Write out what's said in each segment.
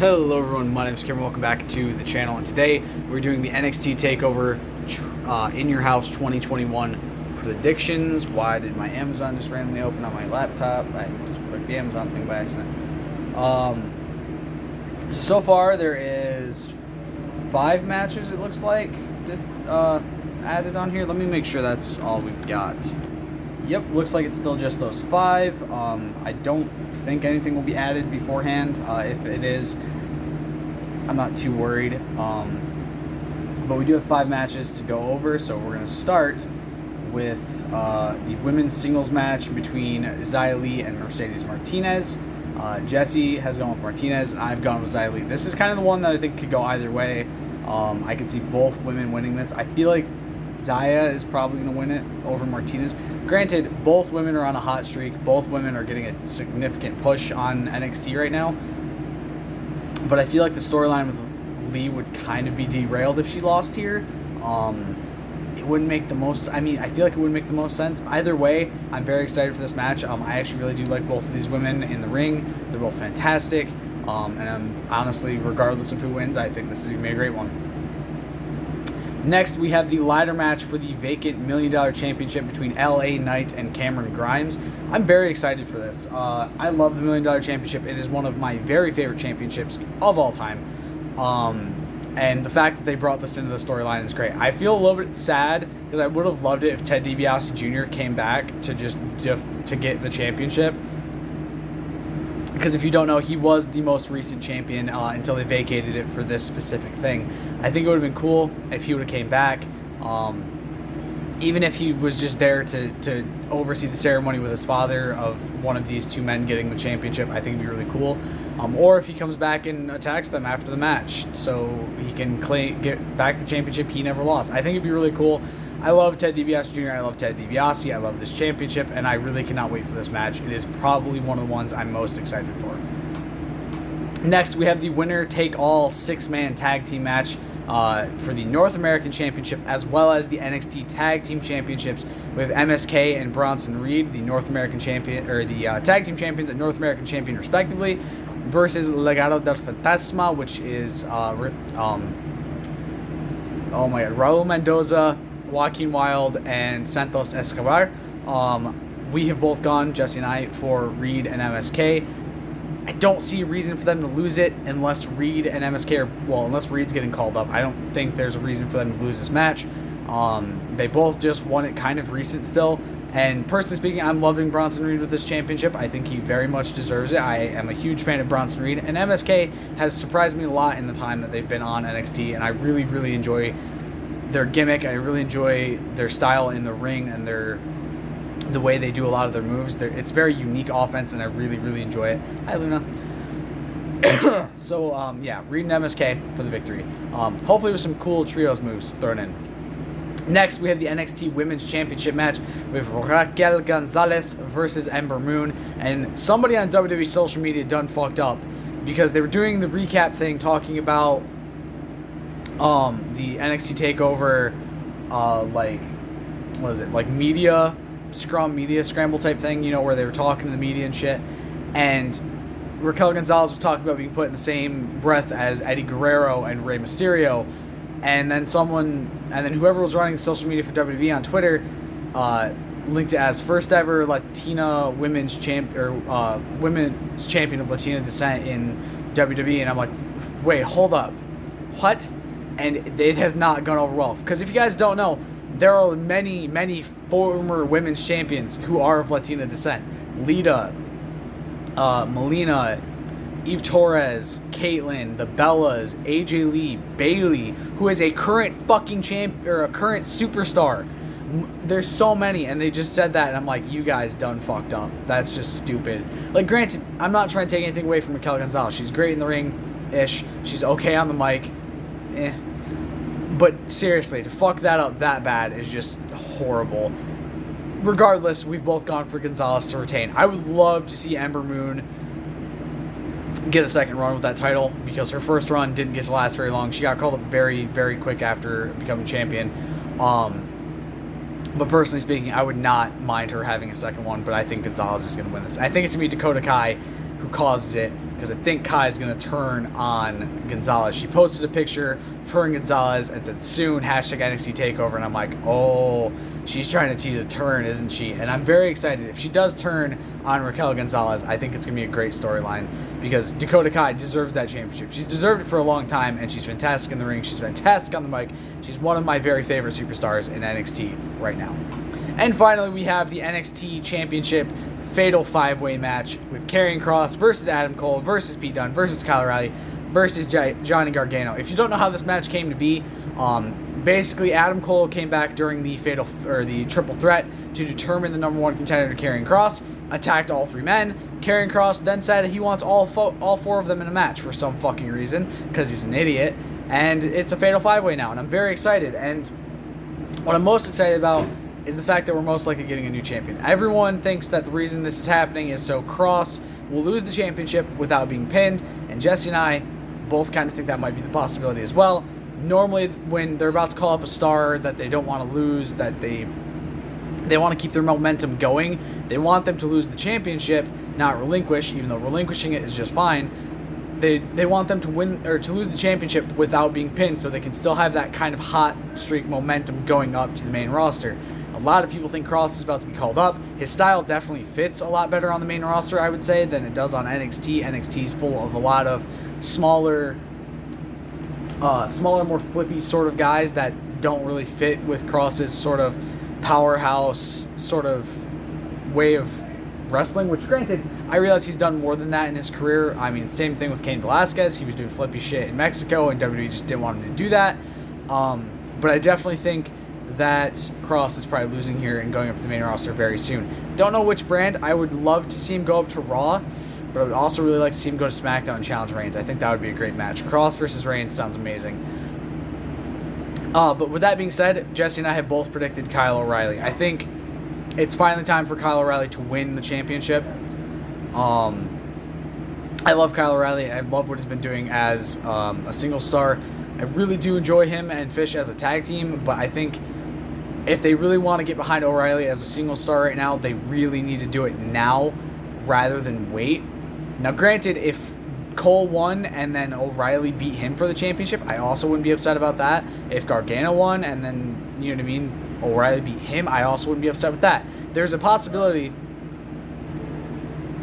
Hello everyone, my name is Cameron, welcome back to the channel, and today we're doing the NXT TakeOver In Your House 2021 predictions. Why did my Amazon just randomly open on my laptop? I must have clicked the Amazon thing by accident. So far there is 5 matches, it looks like, added on here. Let me make sure that's all we've got. Yep, looks like it's still just those 5. I don't think anything will be added beforehand. If it is, I'm not too worried. But we do have 5 matches to go over, so we're going to start with the women's singles match between Xia Li and Mercedes Martinez. Jesse has gone with Martinez, and I've gone with Xia Li. This is kind of the one that I think could go either way. I could see both women winning this. I feel like Xia is probably going to win it over Martinez. Granted, both women are on a hot streak. Both women are getting a significant push on NXT right now. But I feel like the storyline with Lee would kind of be derailed if she lost here. It wouldn't make the most... I feel like it wouldn't make the most sense. Either way, I'm very excited for this match. I actually really do like both of these women in the ring. They're both fantastic. And honestly, regardless of who wins, I think this is going to be a great one. Next, we have the ladder match for the vacant $1 Million Championship between LA Knight and Cameron Grimes. I'm very excited for this. I love the $1 Million Championship. It is one of my very favorite championships of all time. And the fact that they brought this into the storyline is great. I feel a little bit sad because I would have loved it if Ted DiBiase Jr. came back to to get the championship. Because if you don't know, he was the most recent champion until they vacated it for this specific thing. I think it would have been cool if he would have came back. Even if he was just there to oversee the ceremony with his father of one of these two men getting the championship, I think it would be really cool. Or if he comes back and attacks them after the match so he can get back the championship he never lost. I think it'd be really cool. I love Ted DiBiase Jr., I love Ted DiBiase, I love this championship, and I really cannot wait for this match. It is probably one of the ones I'm most excited for. Next, we have the winner-take-all 6-man tag team match for the North American Championship, as well as the NXT Tag Team Championships with MSK and Bronson Reed, the North American Champion, or the Tag Team Champions and North American Champion respectively, versus Legado del Fantasma, which is Raul Mendoza, Joaquin Wilde, and Santos Escobar. We have both gone, Jesse and I, for Reed and MSK. I don't see a reason for them to lose it unless Reed and MSK are, unless Reed's getting called up. I don't think there's a reason for them to lose this match. They both just won it kind of recent still. And personally speaking, I'm loving Bronson Reed with this championship. I think he very much deserves it. I am a huge fan of Bronson Reed. And MSK has surprised me a lot in the time that they've been on NXT. And I really, really enjoy their gimmick. I really enjoy their style in the ring and the way they do a lot of their moves. It's very unique offense, and I really, really enjoy it. Hi, Luna. So, yeah, Reed and MSK for the victory. Hopefully with some cool trios moves thrown in. Next, we have the NXT Women's Championship match with Raquel Gonzalez versus Ember Moon. And somebody on WWE social media done fucked up because they were doing the recap thing talking about the NXT TakeOver, media scramble type thing, where they were talking to the media and shit. And Raquel Gonzalez was talking about being put in the same breath as Eddie Guerrero and Rey Mysterio. And then whoever was running social media for WWE on Twitter linked it as first ever Latina women's women's champion of Latina descent in WWE. And I'm like, wait, hold up, what? And it has not gone over well. Because if you guys don't know, there are many, many former women's champions who are of Latina descent. Lita, Melina, Eve Torres, Caitlyn, the Bellas, AJ Lee, Bailey, who is a current fucking a current superstar. There's so many, and they just said that, and I'm like, you guys done fucked up. That's just stupid. Like, granted, I'm not trying to take anything away from Raquel Gonzalez. She's great in the ring-ish. She's okay on the mic. But seriously, to fuck that up that bad is just horrible. Regardless, we've both gone for Gonzalez to retain. I would love to see Ember Moon get a second run with that title because her first run didn't get to last very long. She got called up very, very quick after becoming champion. But personally speaking, I would not mind her having a second one, but I think Gonzalez is going to win this. I think it's going to be Dakota Kai who causes it because I think Kai is going to turn on Gonzalez. She posted a picture of her and Gonzalez and said, soon, hashtag NXT TakeOver. And I'm like, oh, she's trying to tease a turn, isn't she? And I'm very excited. If she does turn on Raquel Gonzalez, I think it's going to be a great storyline, because Dakota Kai deserves that championship. She's deserved it for a long time, and she's fantastic in the ring. She's fantastic on the mic. She's one of my very favorite superstars in NXT right now. And finally, we have the NXT Championship Fatal 5-Way match with Karrion Kross versus Adam Cole versus Pete Dunne versus Kyle O'Reilly versus Johnny Gargano. If you don't know how this match came to be, basically Adam Cole came back during the the triple threat to determine the #1 contender to Karrion Kross, attacked all 3 men. Karrion Kross then said he wants all 4 of them in a match for some fucking reason, because he's an idiot, and it's a Fatal 5-Way now, and I'm very excited. And what I'm most excited about is the fact that we're most likely getting a new champion. Everyone thinks that the reason this is happening is so Kross will lose the championship without being pinned, and Jesse and I both kind of think that might be the possibility as well. Normally, when they're about to call up a star that they don't want to lose, that they want to keep their momentum going, they want them to lose the championship, not relinquish, even though relinquishing it is just fine. They want them to win, or to lose the championship without being pinned, so they can still have that kind of hot streak momentum going up to the main roster. A lot of people think Kross is about to be called up. His style definitely fits a lot better on the main roster, I would say, than it does on NXT. NXT's full of a lot of smaller, more flippy sort of guys that don't really fit with Kross's sort of powerhouse sort of way of wrestling, which granted, I realize he's done more than that in his career. I mean, same thing with Cain Velasquez. He was doing flippy shit in Mexico, and WWE just didn't want him to do that. But I definitely think that Kross is probably losing here and going up to the main roster very soon. Don't know which brand. I would love to see him go up to Raw, but I would also really like to see him go to SmackDown and challenge Reigns. I think that would be a great match. Kross versus Reigns sounds amazing. But with that being said, Jesse and I have both predicted Kyle O'Reilly. I think it's finally time for Kyle O'Reilly to win the championship. I love Kyle O'Reilly. I love what he's been doing as a single star. I really do enjoy him and Fish as a tag team, but I think if they really want to get behind O'Reilly as a single star right now, they really need to do it now rather than wait. Now, granted, if Cole won and then O'Reilly beat him for the championship, I also wouldn't be upset about that. If Gargano won and then, you know what I mean, O'Reilly beat him, I also wouldn't be upset with that. There's a possibility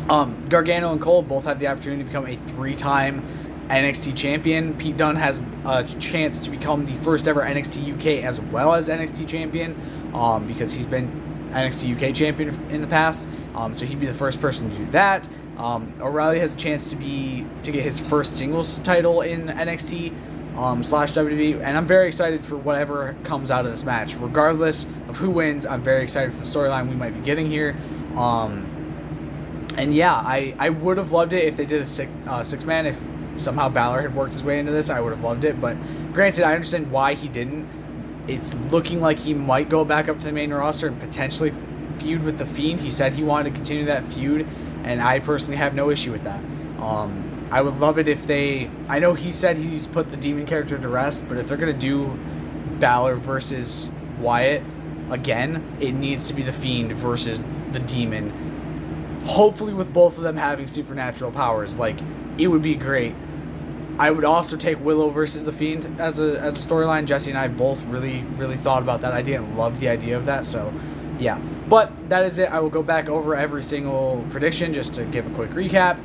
Gargano and Cole both have the opportunity to become a 3-time NXT champion. Pete Dunne has a chance to become the first ever NXT UK as well as NXT champion, because he's been NXT UK champion in the past, so he'd be the first person to do that. O'Reilly has a chance to get his first singles title in NXT / WWE, and I'm very excited for whatever comes out of this match. Regardless of who wins, I'm very excited for the storyline we might be getting here. And yeah, I would have loved it if they did a six-man. If somehow Balor had worked his way into this, I would have loved it. But granted, I understand why he didn't. It's looking like he might go back up to the main roster and potentially feud with The Fiend. He said he wanted to continue that feud, and I personally have no issue with that. I would love it if they... I know he said he's put the Demon character to rest, but if they're going to do Balor versus Wyatt again, it needs to be The Fiend versus the Demon. Hopefully with both of them having supernatural powers. Like, it would be great. I would also take Willow versus The Fiend as a storyline. Jesse and I both really, really thought about that idea and loved the idea of that, so yeah. But that is it. I will go back over every single prediction just to give a quick recap.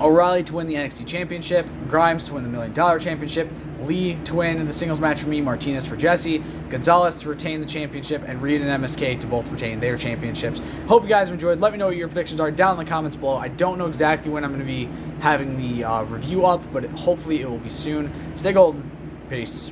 O'Reilly to win the NXT Championship, Grimes to win the $1 Million Championship, Lee to win the singles match for me, Martinez for Jesse, Gonzalez to retain the championship, and Reed and MSK to both retain their championships. Hope you guys enjoyed. Let me know what your predictions are down in the comments below. I don't know exactly when I'm going to be having the review up, but hopefully it will be soon. Stay golden. Peace.